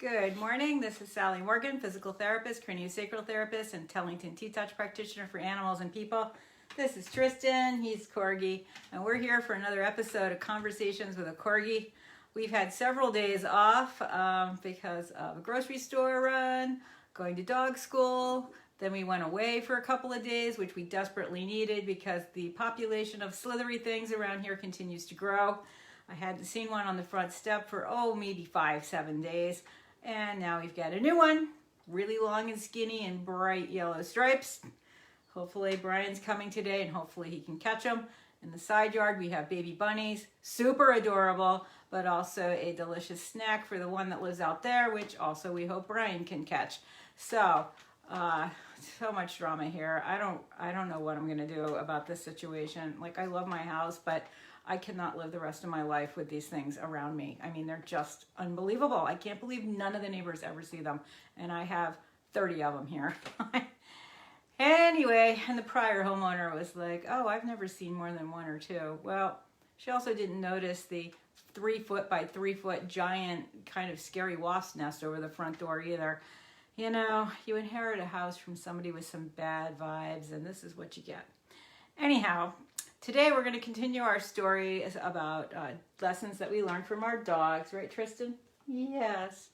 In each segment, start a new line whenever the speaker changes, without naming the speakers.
Good morning. This is Sally Morgan, physical therapist, craniosacral therapist, and Tellington T-Touch practitioner for animals and people. This is Tristan. He's Corgi, and we're here for another episode of Conversations with a Corgi. We've had several days off because of a grocery store run, going to dog school. Then we went away for a couple of days, which we desperately needed because the population of slithery things around here continues to grow. I hadn't seen one on the front step for, maybe 5-7 days. And now we've got a new one, really long and skinny and bright yellow stripes. Hopefully Brian's coming today and hopefully he can catch them. In the side yard we have baby bunnies, super adorable, but also a delicious snack for the one that lives out there, which also we hope Brian can catch. So much drama here. I don't know what I'm gonna do about this situation. Like, I love my house, but I cannot live the rest of my life with these things around me. I mean, they're just unbelievable. I can't believe none of the neighbors ever see them. And I have 30 of them here. Anyway, and the prior homeowner was like, oh, I've never seen more than one or two. Well, she also didn't notice the 3-foot by 3-foot giant kind of scary wasp nest over the front door either. You know, you inherit a house from somebody with some bad vibes, and this is what you get. Anyhow, today we're going to continue our story about lessons that we learned from our dogs, right, Tristan? Yes.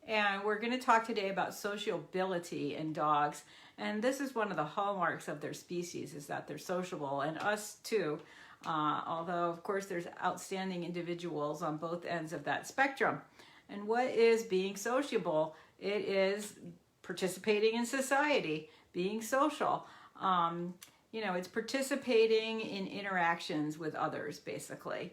And we're going to talk today about sociability in dogs. And this is one of the hallmarks of their species, is that they're sociable, and us too. Although, of course, there's outstanding individuals on both ends of that spectrum. And what is being sociable? It is participating in society, being social. It's participating in interactions with others, basically.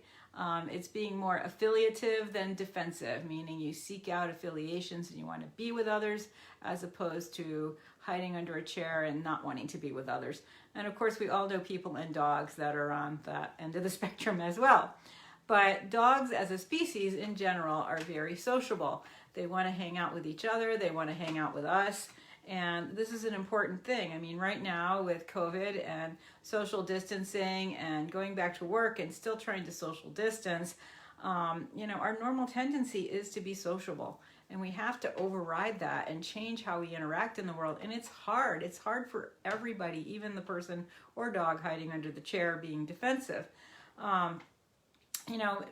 It's being more affiliative than defensive, meaning you seek out affiliations and you want to be with others, as opposed to hiding under a chair and not wanting to be with others. And of course, we all know people and dogs that are on that end of the spectrum as well. But dogs as a species in general are very sociable. They want to hang out with each other. They want to hang out with us. And this is an important thing. I mean, right now with COVID and social distancing and going back to work and still trying to social distance, our normal tendency is to be sociable. And we have to override that and change how we interact in the world. And it's hard. It's hard for everybody, even the person or dog hiding under the chair being defensive.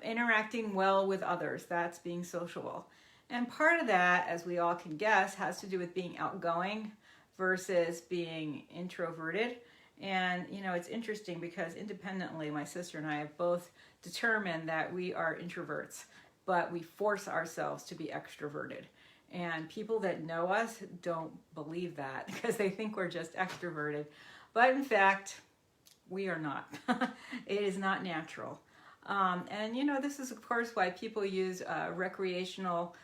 Interacting well with others, that's being sociable. And part of that, as we all can guess, has to do with being outgoing versus being introverted. And, it's interesting because independently, my sister and I have both determined that we are introverts, but we force ourselves to be extroverted. And people that know us don't believe that because they think we're just extroverted. But in fact, we are not. It is not natural. This is, of course, why people use recreational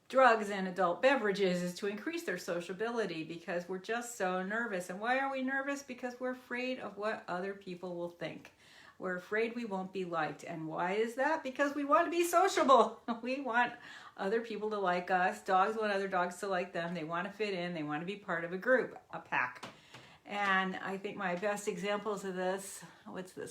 drugs and adult beverages, is to increase their sociability, because we're just so nervous. And why are we nervous? Because we're afraid of what other people will think. We're afraid we won't be liked. And why is that? Because we want to be sociable. We want other people to like us. Dogs want other dogs to like them. They want to fit in. They want to be part of a group, a pack. And I think my best examples of this,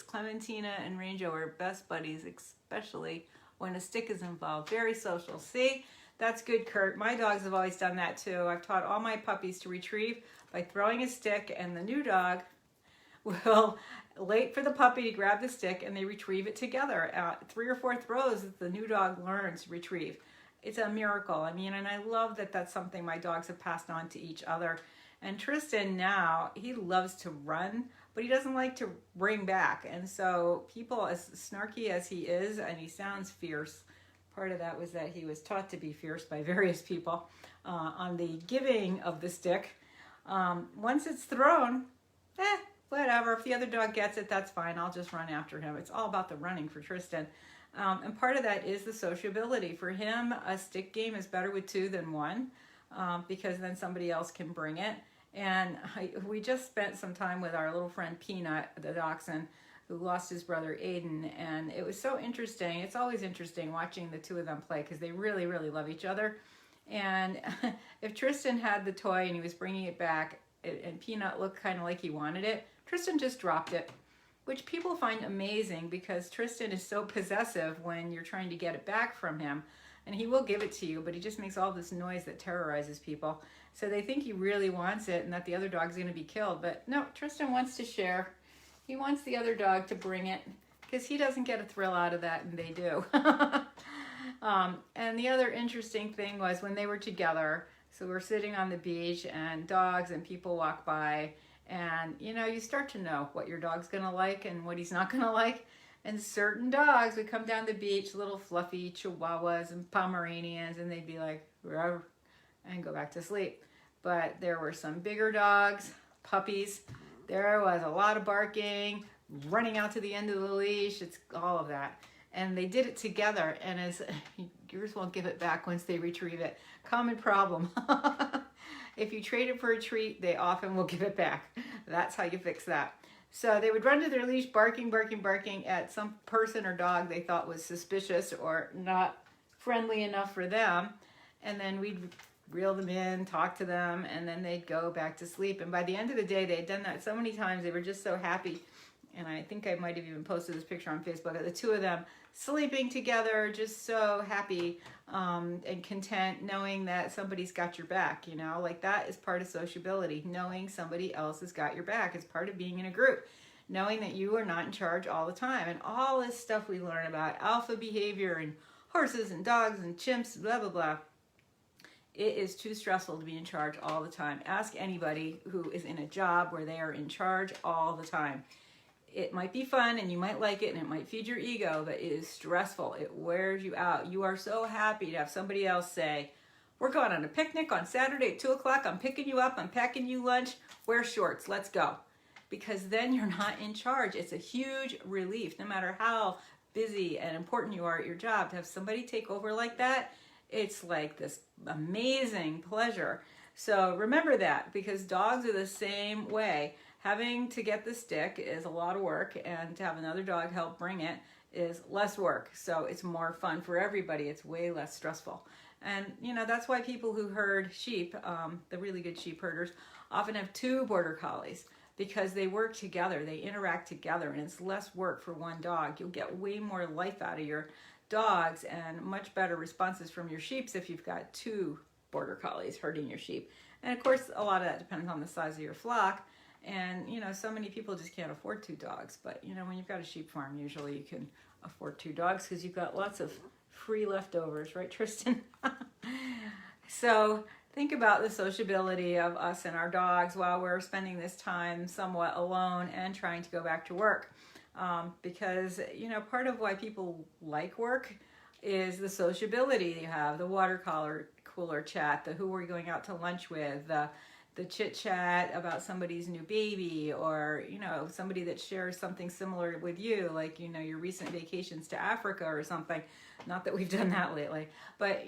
Clementina and Rango are best buddies, especially when a stick is involved. Very social. See? That's good, Kurt. My dogs have always done that too. I've taught all my puppies to retrieve by throwing a stick, and the new dog will wait for the puppy to grab the stick and they retrieve it together. 3 or 4 throws, the new dog learns to retrieve. It's a miracle. And I love that that's something my dogs have passed on to each other. And Tristan now, he loves to run, but he doesn't like to bring back. And so people, as snarky as he is, and he sounds fierce, part of that was that he was taught to be fierce by various people on the giving of the stick. Once it's thrown, whatever. If the other dog gets it, that's fine. I'll just run after him. It's all about the running for Tristan. And part of that is the sociability. For him, a stick game is better with 2 than 1 because then somebody else can bring it. And we just spent some time with our little friend Peanut, the dachshund, who lost his brother Aiden, and it was so interesting. It's always interesting watching the two of them play because they really, really love each other. And if Tristan had the toy and he was bringing it back and Peanut looked kind of like he wanted it, Tristan just dropped it, which people find amazing because Tristan is so possessive when you're trying to get it back from him and he will give it to you, but he just makes all this noise that terrorizes people. So they think he really wants it and that the other dog's going to be killed. But no, Tristan wants to share. He wants the other dog to bring it because he doesn't get a thrill out of that, and they do. And the other interesting thing was when they were together, so we're sitting on the beach and dogs and people walk by, and you start to know what your dog's going to like and what he's not going to like. And certain dogs would come down the beach, little fluffy Chihuahuas and Pomeranians, and they'd be like, "Rah," and go back to sleep. But there were some bigger dogs, puppies. There was a lot of barking, running out to the end of the leash. It's all of that. And they did it together, and as yours won't give it back once they retrieve it. Common problem. If you trade it for a treat, they often will give it back. That's how you fix that. So they would run to their leash, barking, barking, barking at some person or dog they thought was suspicious or not friendly enough for them. And then we'd reel them in, talk to them, and then they'd go back to sleep. And by the end of the day, they had done that so many times, they were just so happy. And I think I might have even posted this picture on Facebook of the two of them sleeping together, just so happy and content, knowing that somebody's got your back, like that is part of sociability. Knowing somebody else has got your back is part of being in a group. Knowing that you are not in charge all the time. And all this stuff we learn about alpha behavior and horses and dogs and chimps, blah, blah, blah. It is too stressful to be in charge all the time. Ask anybody who is in a job where they are in charge all the time. It might be fun and you might like it and it might feed your ego, but it is stressful. It wears you out. You are so happy to have somebody else say, "We're going on a picnic on Saturday at 2 o'clock. I'm picking you up. I'm packing you lunch. Wear shorts. Let's go." Because then you're not in charge. It's a huge relief. No matter how busy and important you are at your job, to have somebody take over like that, it's like this amazing pleasure. So remember that, because dogs are the same way. Having to get the stick is a lot of work, and to have another dog help bring it is less work. So it's more fun for everybody. It's way less stressful. And that's why people who herd sheep, the really good sheep herders, often have 2 border collies, because they work together, they interact together, and it's less work for one dog. You'll get way more life out of your dogs and much better responses from your sheeps if you've got 2 border collies herding your sheep. And of course, a lot of that depends on the size of your flock. And so many people just can't afford 2 dogs. But when you've got a sheep farm, usually you can afford 2 dogs because you've got lots of free leftovers, right, Tristan? So think about the sociability of us and our dogs while we're spending this time somewhat alone and trying to go back to work. Because part of why people like work is the sociability you have, the water cooler chat, the who we're going out to lunch with, the chit chat about somebody's new baby, or somebody that shares something similar with you, like your recent vacations to Africa or something. Not that we've done that lately, but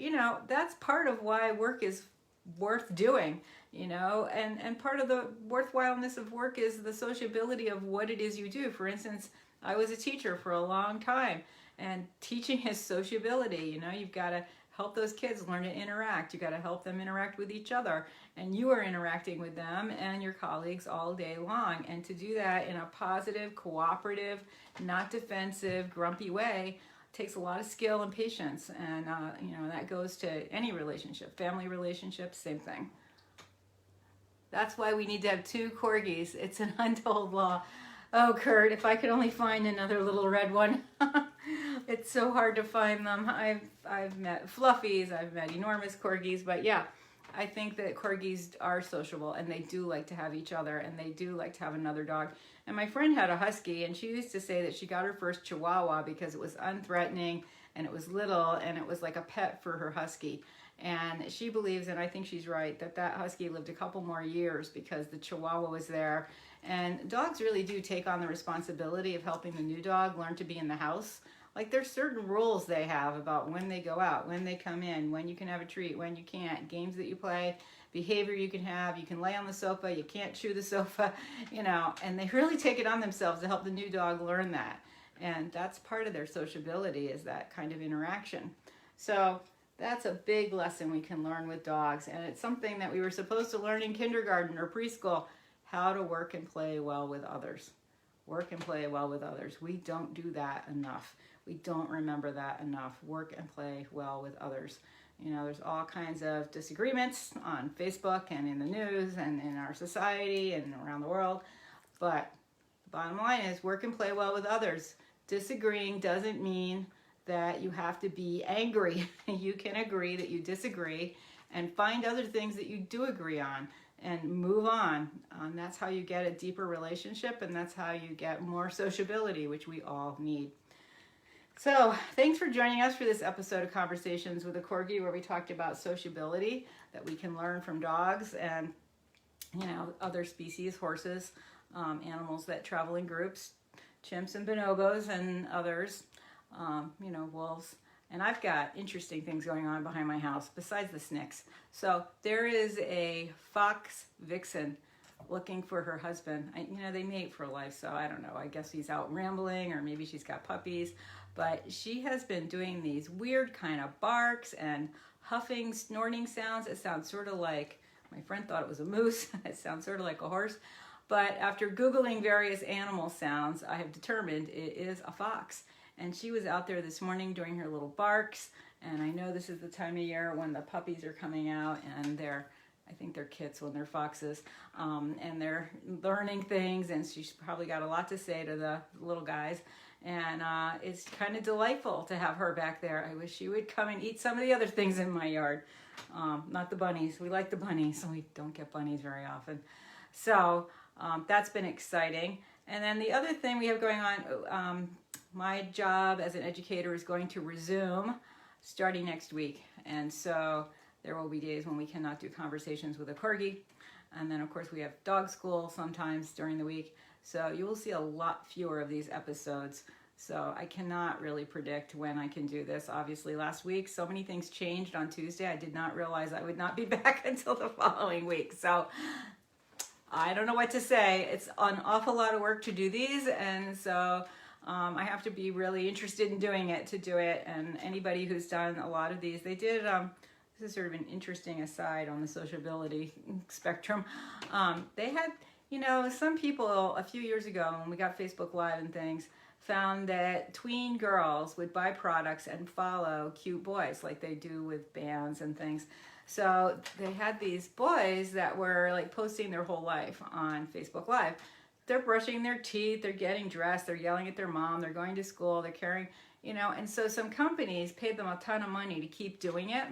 that's part of why work is worth doing. And part of the worthwhileness of work is the sociability of what it is you do. For instance, I was a teacher for a long time, and teaching is sociability. You've got to help those kids learn to interact. You got to help them interact with each other, and you are interacting with them and your colleagues all day long. And to do that in a positive, cooperative, not defensive, grumpy way takes a lot of skill and patience. And that goes to any relationship, family relationships, same thing. That's why we need to have 2 corgis. It's an untold law. Oh, Kurt, if I could only find another little red one. It's so hard to find them. I've met fluffies, I've met enormous corgis, but yeah, I think that corgis are sociable, and they do like to have each other, and they do like to have another dog. And my friend had a husky, and she used to say that she got her first Chihuahua because it was unthreatening, and it was little, and it was like a pet for her husky. And she believes, and I think she's right, that husky lived a couple more years because the Chihuahua was there. And dogs really do take on the responsibility of helping the new dog learn to be in the house. Like, there's certain rules they have about when they go out, when they come in, when you can have a treat, when you can't, games that you play, behavior you can have. You can lay on the sofa, you can't chew the sofa, and they really take it on themselves to help the new dog learn that. And that's part of their sociability, is that kind of interaction. So that's a big lesson we can learn with dogs, and it's something that we were supposed to learn in kindergarten or preschool, how to work and play well with others. Work and play well with others. We don't do that enough. We don't remember that enough. Work and play well with others. You know, there's all kinds of disagreements on Facebook and in the news and in our society and around the world. But the bottom line is work and play well with others. Disagreeing doesn't mean that you have to be angry. You can agree that you disagree and find other things that you do agree on and move on. That's how you get a deeper relationship, and that's how you get more sociability, which we all need. So thanks for joining us for this episode of Conversations with a Corgi, where we talked about sociability that we can learn from dogs and, you know, other species, horses, animals that travel in groups, chimps and bonobos and others, you know, wolves. And I've got interesting things going on behind my house besides the snicks. So there is a fox vixen looking for her husband. You know, they mate for life, so I don't know. I guess he's out rambling, or maybe she's got puppies. But she has been doing these weird kind of barks and huffing, snorting sounds. It sounds sort of like, my friend thought it was a moose. It sounds sort of like a horse. But after Googling various animal sounds, I have determined it is a fox. And she was out there this morning doing her little barks. And I know this is the time of year when the puppies are coming out, and I think they're kits when they're foxes. And they're learning things, and she's probably got a lot to say to the little guys. And it's kind of delightful to have her back there. I wish she would come and eat some of the other things in my yard. Not the bunnies. We like the bunnies, so we don't get bunnies very often. So that's been exciting. And then the other thing we have going on, my job as an educator is going to resume starting next week. And so there will be days when we cannot do Conversations with a Corgi. And then, of course, we have dog school sometimes during the week. So you will see a lot fewer of these episodes. So I cannot really predict when I can do this. Obviously, last week, so many things changed on Tuesday. I did not realize I would not be back until the following week. So I don't know what to say. It's an awful lot of work to do these. And so I have to be really interested in doing it to do it. And anybody who's done a lot of these, they did, this is sort of an interesting aside on the sociability spectrum. They had, you know, some people a few years ago when we got Facebook Live and things, found that tween girls would buy products and follow cute boys like they do with bands and things. So they had these boys that were like posting their whole life on Facebook Live. They're brushing their teeth, they're getting dressed, they're yelling at their mom, they're going to school, they're carrying, you know, and so some companies paid them a ton of money to keep doing it.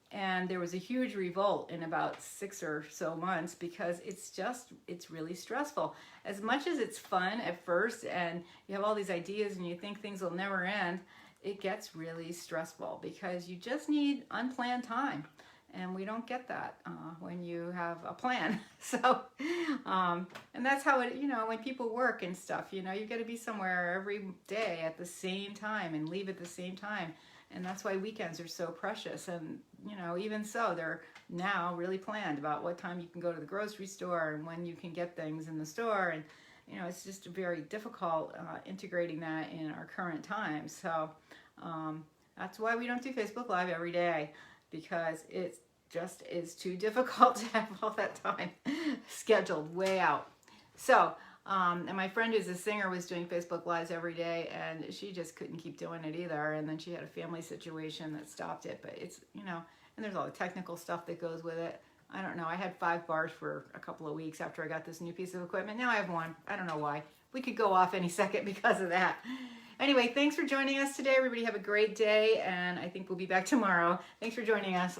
And there was a huge revolt in about 6 or so months because it's really stressful. As much as it's fun at first and you have all these ideas and you think things will never end, it gets really stressful because you just need unplanned time. And we don't get that when you have a plan. So, and that's how it, you know, when people work and stuff, you know, you got to be somewhere every day at the same time and leave at the same time. And that's why weekends are so precious. And, you know, even so, they're now really planned about what time you can go to the grocery store and when you can get things in the store. And, you know, it's just very difficult integrating that in our current times. So that's why we don't do Facebook Live every day, because it just is too difficult to have all that time scheduled way out. So, and my friend who's a singer was doing Facebook Lives every day, and she just couldn't keep doing it either. And then she had a family situation that stopped it. But it's, you know, and there's all the technical stuff that goes with it. I don't know. I had 5 bars for a couple of weeks after I got this new piece of equipment. Now I have 1. I don't know why. We could go off any second because of that. Anyway, thanks for joining us today. Everybody have a great day, and I think we'll be back tomorrow. Thanks for joining us.